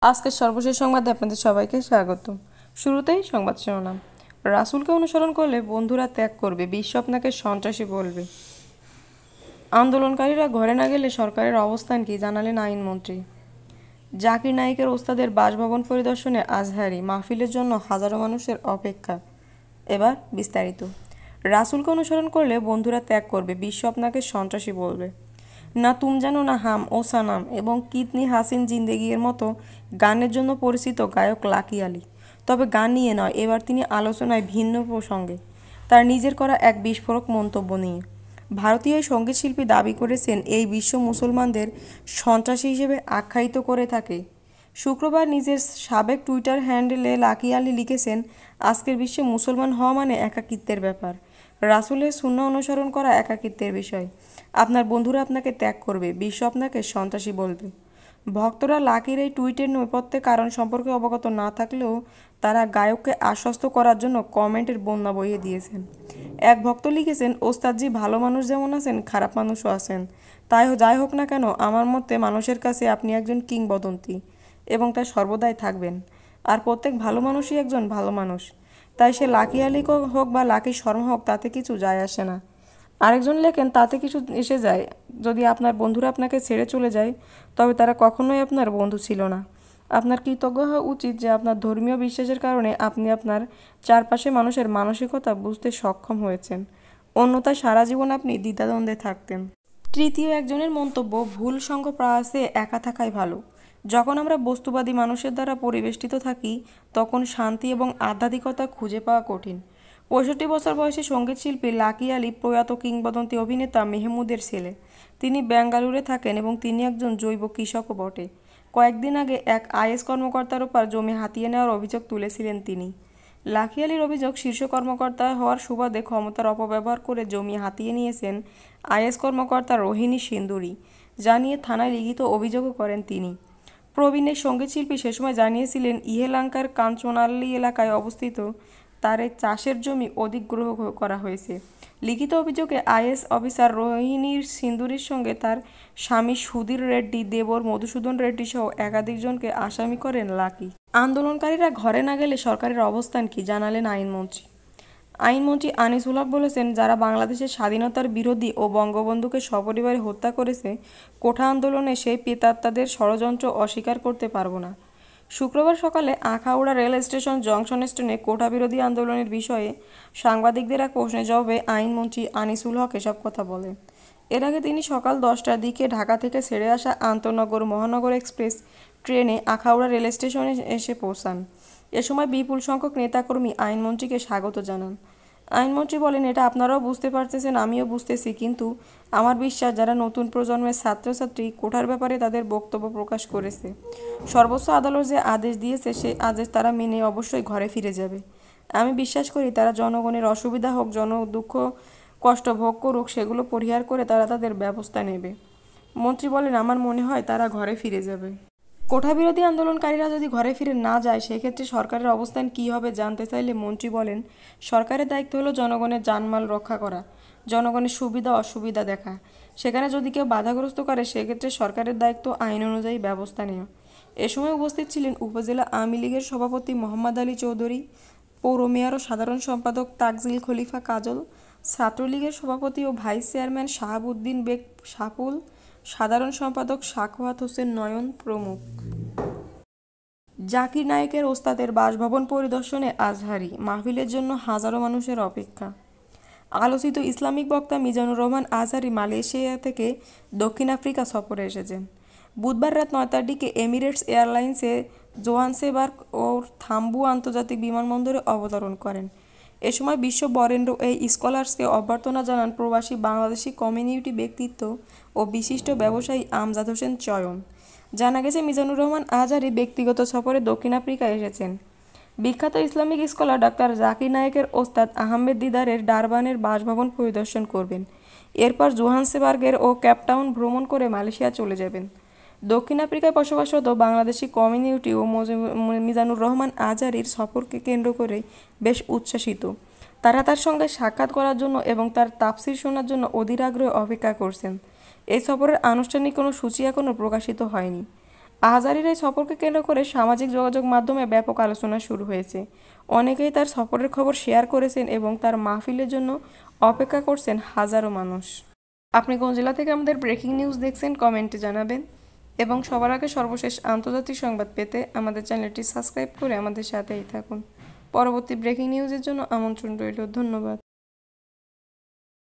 আজকের সর্বশেষ সংবাদে আপনাদের সবাইকে স্বাগত। শুরুতেই সংবাদ শিরোনাম। রাসূলকে অনুসরণ করলে বন্ধুরা ত্যাগ করবে, বিশ্ব আপনাকে সন্ত্রাসী বলবে। আন্দোলনকারীরা ঘরে না গেলে সরকারের অবস্থান কি, জানালেন আইনমন্ত্রী। জাকির নায়েকের ওস্তাদের বাসভবন পরিদর্শনে আজহারী, মাহফিলের জন্য হাজারো মানুষের অপেক্ষা। এবার বিস্তারিত। রাসূলকে অনুসরণ করলে বন্ধুরা ত্যাগ করবে, বিশ্ব আপনাকে সন্ত্রাসী বলবে। না তুম জানো না হাম ও সানাম এবং কিতনি হাসিন জিন্দেগি এর মতো গানের জন্য পরিচিত গায়ক লাকি আলী। তবে গান নিয়ে নয়, এবার তিনি আলোচনায় ভিন্ন প্রসঙ্গে, তার নিজের করা এক বিস্ফোরক মন্তব্য নিয়ে। ভারতীয় এই সঙ্গীতশিল্পী দাবি করেছেন এই বিশ্ব মুসলমানদের সন্ত্রাসী হিসেবে আখ্যায়িত করে থাকে। শুক্রবার নিজের সাবেক টুইটার হ্যান্ডেলে লাকি আলী লিখেছেন, আজকের বিশ্বে মুসলমান হওয়া মানে একাকিত্বের ব্যাপার। রাসূলের সুন্নাহ অনুসরণ করা একাকিত্বের বিষয়। আপনার বন্ধুরা আপনাকে ত্যাগ করবে, বিশ্ব আপনাকে সন্ত্রাসী বলবে। ভক্তরা লাকির এই টুইটের নেপথ্যে কারণ সম্পর্কে অবগত না থাকলেও তারা গায়ককে আশ্বস্ত করার জন্য কমেন্টের বন্যা বইয়ে দিয়েছেন। এক ভক্ত লিখেছেন, ওস্তাদজি ভালো মানুষ যেমন আছেন, খারাপ মানুষও আছেন। যাই হোক না কেন, আমার মতে মানুষের কাছে আপনি একজন কিংবদন্তি এবং তা সর্বদাই থাকবেন। আর প্রত্যেক ভালো মানুষই একজন ভালো মানুষ। তাই সে লাকি আলী হোক বা লাকি শর্মা হোক, তাতে কিছু যায় আসে না। আরেকজন লেখেন, তাতে কিছু এসে যায় যদি আপনার বন্ধুরা আপনাকে ছেড়ে চলে যায়, তবে তারা কখনোই আপনার বন্ধু ছিল না। আপনার কৃতজ্ঞ হওয়া উচিত যে আপনার ধর্মীয় বিশ্বাসের কারণে আপনি আপনার চারপাশে মানুষের মানসিকতা বুঝতে সক্ষম হয়েছেন, অন্যথায় সারা জীবন আপনি দ্বিধাদ্বন্দ্বে থাকতেন। তৃতীয় একজনের মন্তব্য, ভুল সঙ্গ প্রায়শই একা থাকাই ভালো। যখন আমরা বস্তুবাদী মানুষের দ্বারা পরিবেষ্টিত থাকি, তখন শান্তি এবং আধ্যাত্মিকতা খুঁজে পাওয়া কঠিন। 65 বছর বয়সী সঙ্গীতশিল্পী লাকি আলী প্রয়াত কিংবদন্তি অভিনেতা মেহমুদের ছেলে। তিনি বেঙ্গালুরুতে থাকেন এবং তিনি একজন জৈব কৃষকও বটে। কয়েকদিন আগে এক আইএস কর্মকর্তার ওপর জমি হাতিয়ে নেওয়ার অভিযোগ তুলেছিলেন তিনি। লাকি আলীর অভিযোগ, শীর্ষ কর্মকর্তা হওয়ার সুবাদে ক্ষমতার অপব্যবহার করে জমি হাতিয়ে নিয়েছেন আইএস কর্মকর্তা রোহিণী সিন্দুরি, যা নিয়ে থানায় লিখিত অভিযোগও করেন তিনি। প্রবীণ এই সঙ্গীতশিল্পী সে সময় জানিয়েছিলেন, ইহেলাঙ্কার কাঞ্চনাল্লী এলাকায় অবস্থিত তার এই চাষের জমি অধিগ্রহণ করা হয়েছে। লিখিত অভিযোগে আইএস অফিসার রোহিণী সিন্দুরির সঙ্গে তার স্বামী সুধীর রেড্ডি, দেবর মধুসূদন রেড্ডি সহ একাধিকজনকে আসামি করেন লাকি। আন্দোলনকারীরা ঘরে না গেলে সরকারের অবস্থান কি, জানালেন আইনমন্ত্রী। আইনমন্ত্রী আনিসুল হক বলেছেন, যারা বাংলাদেশের স্বাধীনতার বিরোধী ও বঙ্গবন্ধুকে সপরিবারে হত্যা করেছে, কোঠা আন্দোলনে সেই প্রেতাত্মাদের ষড়যন্ত্র অস্বীকার করতে পারব না। শুক্রবার সকালে আখাউড়া রেল স্টেশন জংশন স্টেশনে কোঠা বিরোধী আন্দোলনের বিষয়ে সাংবাদিকদের এক প্রশ্নের জবাবে আইনমন্ত্রী আনিসুল হক এসব কথা বলেন। এর আগে তিনি সকাল 10টার দিকে ঢাকা থেকে ছেড়ে আসা আন্তনগর মহানগর এক্সপ্রেস ট্রেনে আখাউড়া রেল স্টেশনে এসে পৌঁছান। এ সময় বিপুল সংখ্যক নেতাকর্মী আইনমন্ত্রীকে স্বাগত জানান। আইনমন্ত্রী বলেন, এটা আপনারাও বুঝতে পারতেছেন, আমিও বুঝতেছি, কিন্তু আমার বিশ্বাস যারা নতুন প্রজন্মের ছাত্রছাত্রী কোঠার ব্যাপারে তাদের বক্তব্য প্রকাশ করেছে, সর্বোচ্চ আদালত যে আদেশ দিয়েছে সেই আদেশ তারা মেনে অবশ্যই ঘরে ফিরে যাবে। আমি বিশ্বাস করি তারা জনগণের অসুবিধা হোক, দুঃখ কষ্ট ভোগ করুক, সেগুলো পরিহার করে তারা তাদের ব্যবস্থা নেবে। মন্ত্রী বলেন, আমার মনে হয় তারা ঘরে ফিরে যাবে। কোঠা বিরোধী আন্দোলনকারীরা যদি ঘরে ফিরে না যায়, সেক্ষেত্রে সরকারের অবস্থান কী হবে জানতে চাইলে মন্ত্রী বলেন, সরকারের দায়িত্ব হলো জনগণের জানমাল রক্ষা করা, জনগণের সুবিধা অসুবিধা দেখা। সেখানে যদি কেউ বাধাগ্রস্ত করে, সেক্ষেত্রে সরকারের দায়িত্ব আইন অনুযায়ী ব্যবস্থা নেওয়া। এ সময় উপস্থিত ছিলেন উপজেলা আওয়ামী লীগের সভাপতি মোহাম্মদ আলী চৌধুরী, পৌর মেয়র ও সাধারণ সম্পাদক তাকজিল খলিফা কাজল, ছাত্রলীগের সভাপতি ও ভাইস চেয়ারম্যান শাহাবুদ্দিন বেগ সাপুল, সাধারণ সম্পাদক সাখাওয়াত হোসেন নয়ন প্রমুখ। জাকির নায়েকের ওস্তাদের বাসভবন পরিদর্শনে আজহারী, মাহফিলের জন্য হাজারো মানুষের অপেক্ষা। আলোচিত ইসলামিক বক্তা মিজানুর রহমান আজহারী মালয়েশিয়া থেকে দক্ষিণ আফ্রিকা সফরে এসেছেন। বুধবার রাত 9টার দিকে এমিরেটস এয়ারলাইন্সে জোহান্সবার্গ ও থাম্বু আন্তর্জাতিক বিমানবন্দরে অবতরণ করেন। এ সময় বিশ্ব বরেণ্য এই স্কলার্সকে অভ্যর্থনা জানান প্রবাসী বাংলাদেশি কমিউনিটি ব্যক্তিত্ব ও বিশিষ্ট ব্যবসায়ী আমজাদ হোসেন চয়ন। জানা গেছে, মিজানুর রহমান আজহারী ব্যক্তিগত সফরে দক্ষিণ আফ্রিকায় এসেছেন। বিখ্যাত ইসলামিক স্কলার ডাক্তার জাকির নায়েকের ওস্তাদ আহমেদ দিদারের ডারবানের বাসভবন পরিদর্শন করবেন। এরপর জোহান্সবার্গের ও কেপটাউন ভ্রমণ করে মালয়েশিয়া চলে যাবেন। দক্ষিণ আফ্রিকায় বসবাসরত বাংলাদেশি কমিউনিটি ও মিজানুর রহমান আজহারীর সফরকে কেন্দ্র করে বেশ উচ্ছ্বসিত। তারা তার সঙ্গে সাক্ষাৎ করার জন্য এবং তার তাফসির শোনার জন্য অধীর আগ্রহে অপেক্ষা করছেন। এই সফরের আনুষ্ঠানিক কোনো সূচি এখনও প্রকাশিত হয়নি। আজহারীর এই সফরকে কেন্দ্র করে সামাজিক যোগাযোগ মাধ্যমে ব্যাপক আলোচনা শুরু হয়েছে। অনেকেই তার সফরের খবর শেয়ার করেছেন এবং তার মাহফিলের জন্য অপেক্ষা করছেন হাজারো মানুষ। আপনি কোন জেলা থেকে আমাদের ব্রেকিং নিউজ দেখছেন কমেন্টে জানাবেন এবং সবার আগে সর্বশেষ আন্তর্জাতিক সংবাদ পেতে আমাদের চ্যানেলটি সাবস্ক্রাইব করে আমাদের সাথেই থাকুন। পরবর্তী ব্রেকিং নিউজের জন্য আমন্ত্রণ রইল। ধন্যবাদ।